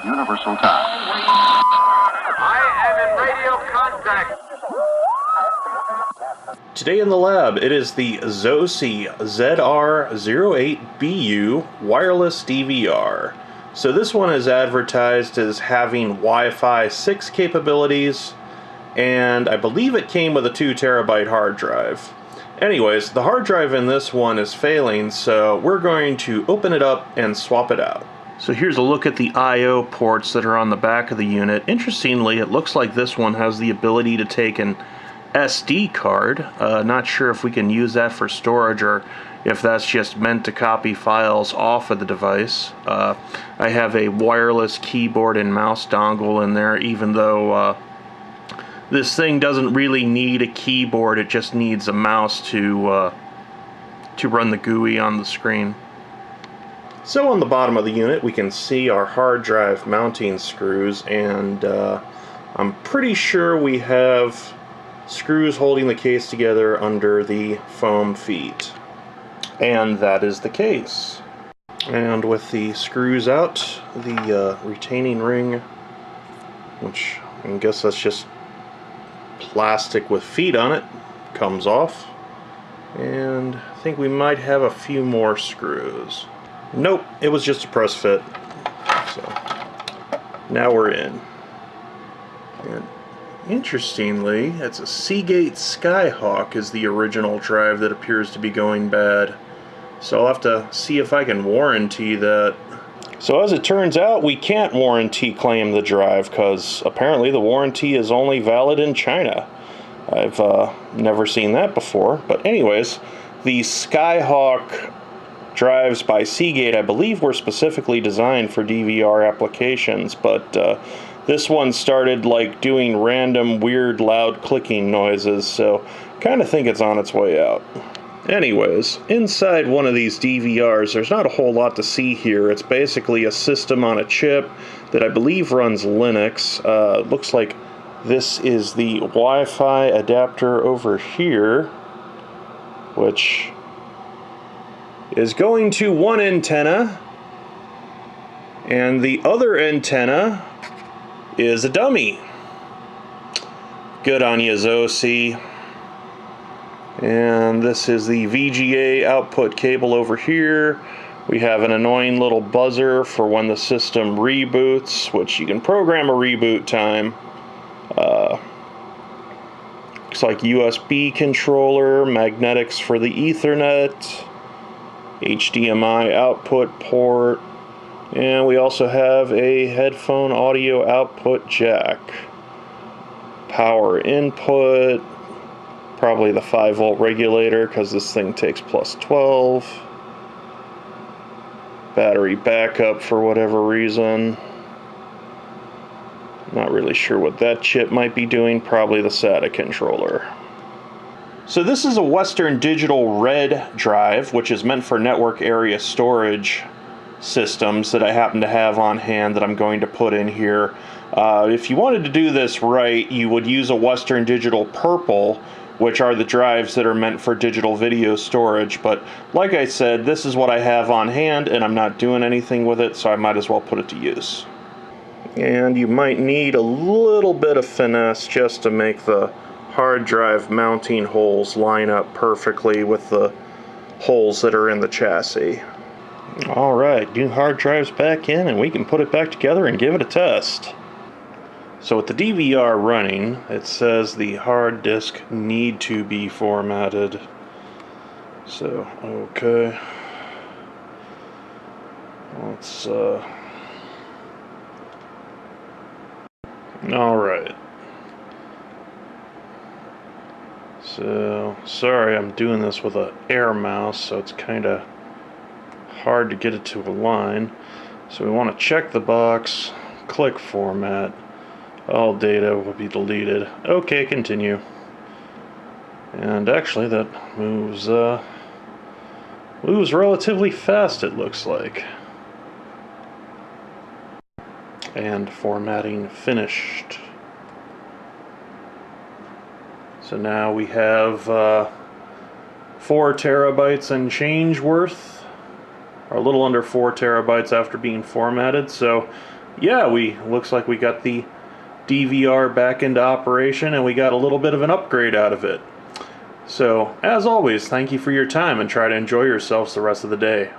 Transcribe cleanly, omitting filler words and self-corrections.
Universal Time. I am in radio contact. Today in the lab, it is the Zosi ZR08BU wireless DVR. So this one is advertised as having Wi-Fi 6 capabilities, and I believe it came with a 2 terabyte hard drive. Anyways, the hard drive in this one is failing, so we're going to open it up and swap it out. So here's a look at the I/O ports that are on the back of the unit. Interestingly, it looks like this one has the ability to take an SD card. Not sure if we can use that for storage or if that's just meant to copy files off of the device. I have a wireless keyboard and mouse dongle in there, even though this thing doesn't really need a keyboard, it just needs a mouse to run the GUI on the screen. So on the bottom of the unit we can see our hard drive mounting screws, and I'm pretty sure we have screws holding the case together under the foam feet. And that is the case. And with the screws out, the retaining ring, which I guess that's just plastic with feet on it, comes off. And I think we might have a few more screws. Nope, it was just a press fit. So now we're in. And interestingly, it's a Seagate Skyhawk is the original drive that appears to be going bad. So I'll have to see if I can warranty that. So as it turns out, we can't warranty claim the drive because apparently the warranty is only valid in China. I've never seen that before. But anyways, the Skyhawk drives by Seagate, I believe, were specifically designed for DVR applications, but this one started like doing random weird loud clicking noises, so kind of think it's on its way out. Anyways, inside one of these DVRs, there's not a whole lot to see here. It's basically a system on a chip that I believe runs Linux. Looks like this is the Wi-Fi adapter over here, which is going to one antenna, and the other antenna is a dummy. Good on you, Zosi. And this is the VGA output cable over here. We have an annoying little buzzer for when the system reboots, which you can program a reboot time. Looks like USB controller, magnetics for the Ethernet, HDMI output port, and we also have a headphone audio output jack. Power input, probably the 5-volt regulator because this thing takes plus 12. Battery backup for whatever reason. Not really sure what that chip might be doing, probably the SATA controller. So this is a Western Digital Red drive, which is meant for network area storage systems that I happen to have on hand that I'm going to put in here. If you wanted to do this right, you would use a Western Digital Purple, which are the drives that are meant for digital video storage. But like I said, this is what I have on hand, and I'm not doing anything with it, so I might as well put it to use. And you might need a little bit of finesse just to make the hard drive mounting holes line up perfectly with the holes that are in the chassis. Alright, new hard drive's back in and we can put it back together and give it a test. So with the DVR running, it says the hard disk need to be formatted. So, okay. Let's, alright. So, sorry, I'm doing this with an air mouse, so it's kind of hard to get it to align. So we want to check the box, click format, all data will be deleted. Okay, continue. And actually that moves relatively fast, it looks like. And formatting finished. So now we have 4 terabytes and change worth, or a little under 4 terabytes after being formatted. So yeah, looks like we got the DVR back into operation and we got a little bit of an upgrade out of it. So, as always, thank you for your time and try to enjoy yourselves the rest of the day.